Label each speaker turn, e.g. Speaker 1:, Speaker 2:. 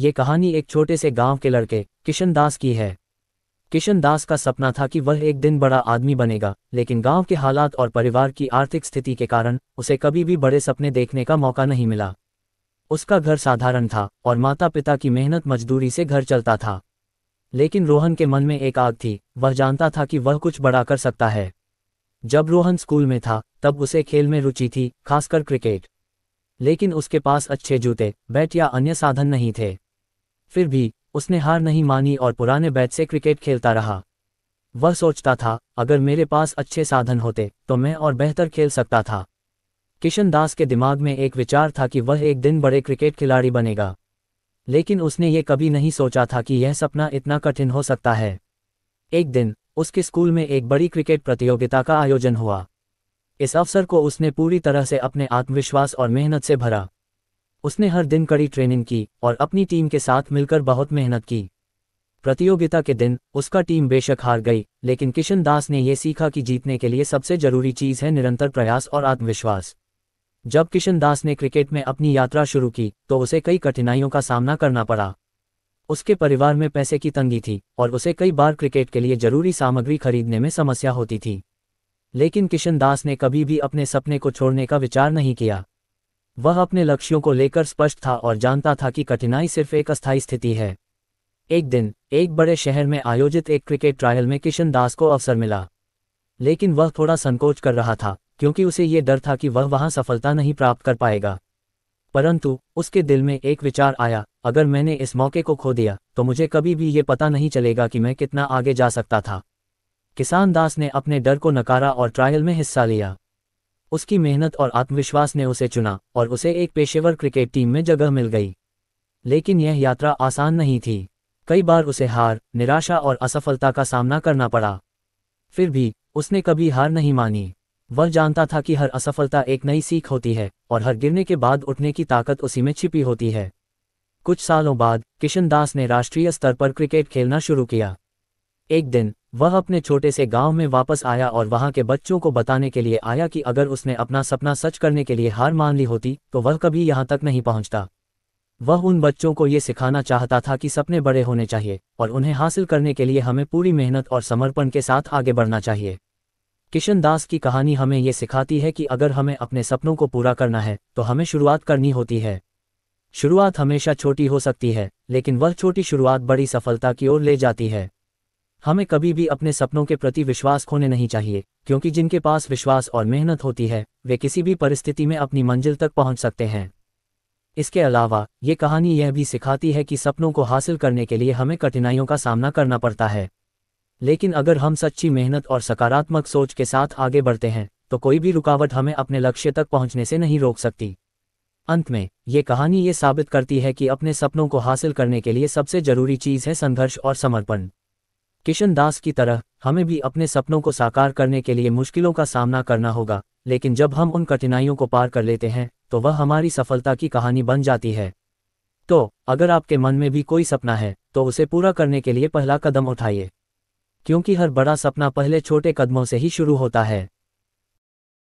Speaker 1: ये कहानी एक छोटे से गांव के लड़के किशन दास की है। किशन दास का सपना था कि वह एक दिन बड़ा आदमी बनेगा, लेकिन गांव के हालात और परिवार की आर्थिक स्थिति के कारण उसे कभी भी बड़े सपने देखने का मौका नहीं मिला। उसका घर साधारण था और माता पिता की मेहनत मजदूरी से घर चलता था। लेकिन रोहन के मन में एक आग थी, वह जानता था कि वह कुछ बड़ा कर सकता है। जब रोहन स्कूल में था तब उसे खेल में रुचि थी, खासकर क्रिकेट। लेकिन उसके पास अच्छे जूते, बैट या अन्य साधन नहीं थे। फिर भी उसने हार नहीं मानी और पुराने बैट से क्रिकेट खेलता रहा। वह सोचता था, अगर मेरे पास अच्छे साधन होते तो मैं और बेहतर खेल सकता था। किशन दास के दिमाग में एक विचार था कि वह एक दिन बड़े क्रिकेट खिलाड़ी बनेगा। लेकिन उसने ये कभी नहीं सोचा था कि यह सपना इतना कठिन हो सकता है। एक दिन उसके स्कूल में एक बड़ी क्रिकेट प्रतियोगिता का आयोजन हुआ। इस अवसर को उसने पूरी तरह से अपने आत्मविश्वास और मेहनत से भरा। उसने हर दिन कड़ी ट्रेनिंग की और अपनी टीम के साथ मिलकर बहुत मेहनत की। प्रतियोगिता के दिन उसका टीम बेशक हार गई, लेकिन किशन दास ने यह सीखा कि जीतने के लिए सबसे जरूरी चीज़ है निरंतर प्रयास और आत्मविश्वास। जब किशन दास ने क्रिकेट में अपनी यात्रा शुरू की तो उसे कई कठिनाइयों का सामना करना पड़ा। उसके परिवार में पैसे की तंगी थी और उसे कई बार क्रिकेट के लिए जरूरी सामग्री खरीदने में समस्या होती थी। लेकिन किशन दास ने कभी भी अपने सपने को छोड़ने का विचार नहीं किया। वह अपने लक्ष्यों को लेकर स्पष्ट था और जानता था कि कठिनाई सिर्फ एक अस्थायी स्थिति है। एक दिन एक बड़े शहर में आयोजित एक क्रिकेट ट्रायल में किशन दास को अवसर मिला। लेकिन वह थोड़ा संकोच कर रहा था, क्योंकि उसे ये डर था कि वह वहां सफलता नहीं प्राप्त कर पाएगा। परंतु उसके दिल में एक विचार आया, अगर मैंने इस मौके को खो दिया तो मुझे कभी भी ये पता नहीं चलेगा कि मैं कितना आगे जा सकता था। किशन दास ने अपने डर को नकारा और ट्रायल में हिस्सा लिया। उसकी मेहनत और आत्मविश्वास ने उसे चुना और उसे एक पेशेवर क्रिकेट टीम में जगह मिल गई। लेकिन यह यात्रा आसान नहीं थी। कई बार उसे हार, निराशा और असफलता का सामना करना पड़ा। फिर भी उसने कभी हार नहीं मानी। वह जानता था कि हर असफलता एक नई सीख होती है और हर गिरने के बाद उठने की ताकत उसी में छिपी होती है। कुछ सालों बाद किशन दास ने राष्ट्रीय स्तर पर क्रिकेट खेलना शुरू किया। एक दिन वह अपने छोटे से गांव में वापस आया और वहां के बच्चों को बताने के लिए आया कि अगर उसने अपना सपना सच करने के लिए हार मान ली होती तो वह कभी यहां तक नहीं पहुंचता। वह उन बच्चों को ये सिखाना चाहता था कि सपने बड़े होने चाहिए और उन्हें हासिल करने के लिए हमें पूरी मेहनत और समर्पण के साथ आगे बढ़ना चाहिए। किशन दास की कहानी हमें ये सिखाती है कि अगर हमें अपने सपनों को पूरा करना है तो हमें शुरुआत करनी होती है। शुरुआत हमेशा छोटी हो सकती है, लेकिन वह छोटी शुरुआत बड़ी सफलता की ओर ले जाती है। हमें कभी भी अपने सपनों के प्रति विश्वास खोने नहीं चाहिए, क्योंकि जिनके पास विश्वास और मेहनत होती है वे किसी भी परिस्थिति में अपनी मंजिल तक पहुंच सकते हैं। इसके अलावा ये कहानी यह भी सिखाती है कि सपनों को हासिल करने के लिए हमें कठिनाइयों का सामना करना पड़ता है। लेकिन अगर हम सच्ची मेहनत और सकारात्मक सोच के साथ आगे बढ़ते हैं तो कोई भी रुकावट हमें अपने लक्ष्य तक पहुंचने से नहीं रोक सकती। अंत में ये कहानी ये साबित करती है कि अपने सपनों को हासिल करने के लिए सबसे जरूरी चीज़ है संघर्ष और समर्पण। किशन दास की तरह हमें भी अपने सपनों को साकार करने के लिए मुश्किलों का सामना करना होगा, लेकिन जब हम उन कठिनाइयों को पार कर लेते हैं तो वह हमारी सफलता की कहानी बन जाती है। तो अगर आपके मन में भी कोई सपना है तो उसे पूरा करने के लिए पहला कदम उठाइए, क्योंकि हर बड़ा सपना पहले छोटे कदमों से ही शुरू होता है।